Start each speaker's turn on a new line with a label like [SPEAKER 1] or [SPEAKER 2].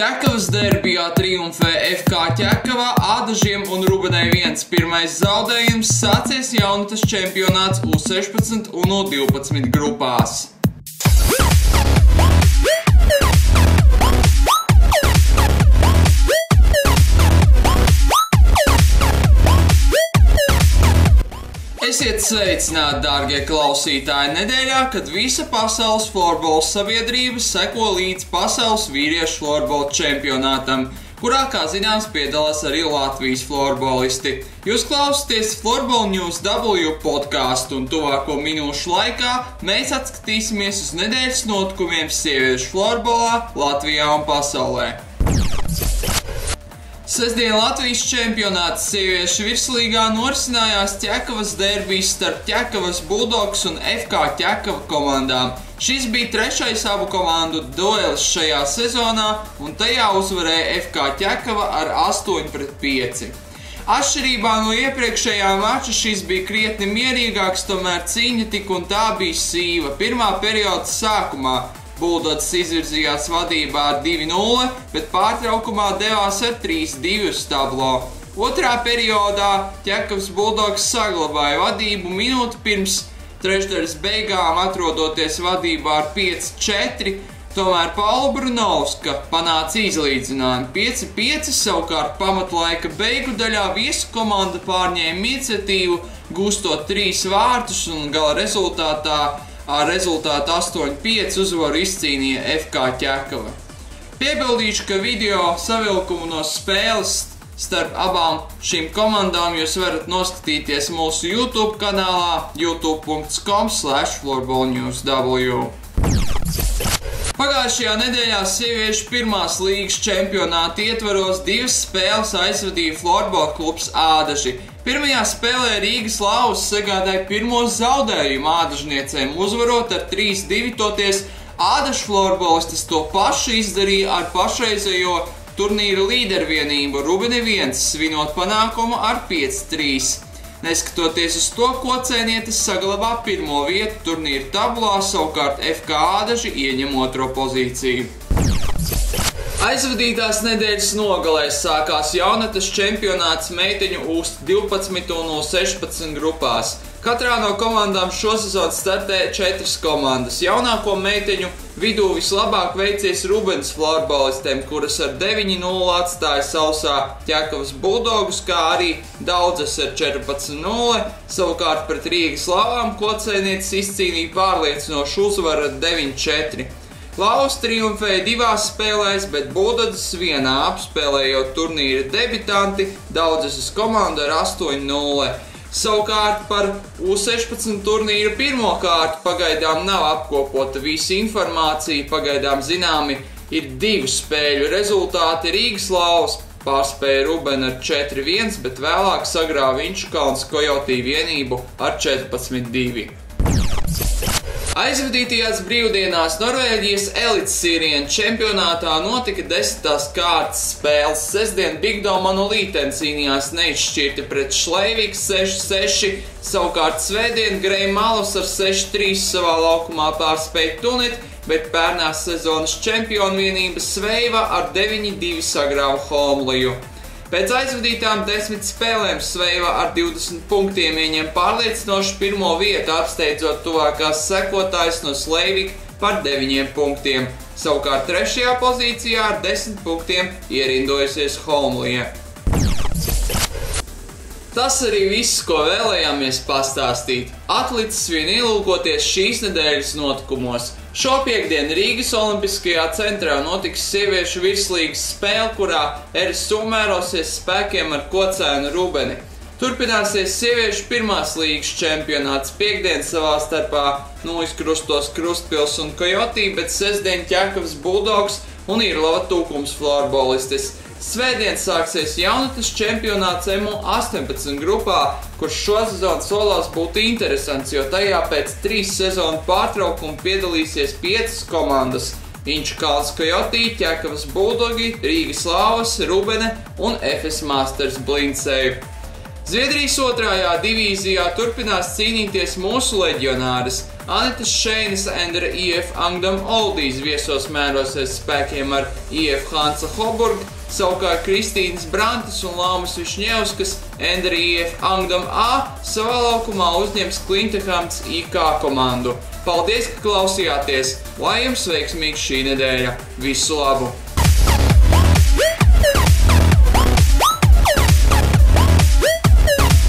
[SPEAKER 1] Ķekavas derbijā triumfē FK Ķekava, Ādažiem un Rubenei 1. Pirmais zaudējums, sācies jaunatnes čempionāts U16 un U12 grupās. Esiet sveicināti, dārgie klausītāji, nedēļā, kad visa pasaules florbola sabiedrība seko līdz pasaules vīriešu florbola čempionātam, kurā, kā zināms, piedalās arī Latvijas florbolisti. Jūs klausāties Floorball News W podcastu, un tuvāko minūšu laikā mēs atskatīsimies uz nedēļas notikumiem sieviešu florbolā Latvijā un pasaulē. Sestdien Latvijas čempionāts sieviešu virslīgā norisinājās Ķekavas derbijs starp Ķekavas Bulldogs un FK Ķekava komandām. Šis bija trešais abu komandu duelis šajā sezonā, un tajā uzvarēja FK Ķekava ar 8-5. Atšķirībā no iepriekšējā mača šis bija krietni mierīgāks, tomēr cīņa tik un tā bija sīva. Pirmā perioda sākumā Bulldogs izvirzījās vadībā ar 2-0, bet pārtraukumā devās ar 3-2 uz tablo. Otrā periodā Ķekavas Bulldogs saglabāja vadību minūti pirms trešdaļas beigām, atrodoties vadībā ar 5-4, tomēr Paula Brunovska panāca izlīdzinājumu 5-5, savukārt pamatlaika beigu daļā viesu komanda pārņēma iniciatīvu, gūstot 3 vārtus un gala rezultātā ar rezultātu 8-5 uzvaru izcīnīja FK Ķekava. Piebildīšu, ka video savilkumu no spēles starp abām šīm komandām jūs varat noskatīties mūsu YouTube kanālā youtube.com/floorballnewsw. Pagājušajā nedēļā sieviešu pirmās līgas čempionāta ietvaros 2 spēles aizvadīja florbola klubs Ādaži. Pirmajā spēlē Rīgas Lauvas sagādāja pirmo zaudējumu ādažniecēm, uzvarot ar 3-2, toties Ādažu florbolistes to pašu izdarīja ar pašreizējo turnīra līdervienību Rubenei 1, svinot panākumu ar 5-3. Neskatoties uz to, kocēnietes saglabā pirmo vietu turnīra tabulā, savukārt FK Ādaži ieņem otro pozīciju. Aizvadītās nedēļas nogalē sākās jaunatnes čempionāts meiteņu U12 un U16 grupās. Katrā no komandām šosezon startē 4 komandas. Jaunāko meiteņu vidū vislabāk veicies Rubenes florbolistēm, kuras ar 9-0 atstāja sausā Ķekavas Bulldogus, kā arī daudzas ar 14-0, savukārt pret Rīgas Lauvām kocēnietes izcīnīja pārliecinošu uzvaru ar 9-4. Lauvas triumfēja 2 spēlēs, bet Bulldogs 1 apspēlējot turnīra debitanti daudzas komandu ar 8-0. Savukārt par U16 turnīra pirmo kārtu pagaidām nav apkopota visa informācija, pagaidām zināmi ir 2 spēļu rezultāti. Rīgas Lauvas pārspēja Rubeni ar 4-1, bet vēlāk sagrāva Inčukalnes Kojotī vienību ar 14-2. Aizvadītajās brīvdienās Norvēģijas elites sīrienu čempionātā notika 10. kārtas spēles. Sestdien Bigdoma un Līten cīnījās neizšķirti pret Šleiviks 6-6, savukārt svētdien Grey Malus ar 6-3 savā laukumā pārspēja Tunit, bet pērnās sezonas čempionu vienība Sveiva ar 9-2 sagrāva Homliju. Pēc aizvadītām 10 spēlēm Sveiva ar 20 punktiem ieņem pārliecinošu pirmo vietu, apsteidzot tuvākās sekotājas no Sleivika par 9 punktiem. Savukārt 3. pozīcijā ar 10 punktiem ierindojusies Homlija. Tas arī viss, ko vēlējāmies pastāstīt. Atlicis vien ielūkoties šīs nedēļas notikumos. Šopiektdien Rīgas Olimpiskajā centrā notiks sieviešu virslīgas spēle, kurā RSU mērosies spēkiem ar kocēnu Rubeni. Turpināsies sieviešu pirmās līgas čempionāts piektdien savā starpā noizkrustos Krustpils un Kojotī, bet sestdien Ķekavas Bulldogs un Irlava Tūkums florbolistes. Svētdien sāksies jaunatnes čempionāts MU18 grupā, kurš šosezon solās būt interesants, jo tajā pēc 3 sezonu pārtraukumu piedalīsies 5 komandas – Inčukalnes Kojotī, Ķekavas Bulldogi, Rīgas Lauvas, Rubene un FS Masters Blindsēju. Zviedrijas 2. divīzijā turpinās cīnīties mūsu leģionāras. Anitas Šeinas Endera IF Angdam Oldīs viesos mērosies spēkiem ar IF Hansa Hoburg, savukārt Kristīnas Brantas un Laumas Višņevskas Endera IF Angdam A savā laukumā uzņems Klintehamns IK komandu. Paldies, ka klausījāties! Lai jums veiksmīga šī nedēļa! Visu labu!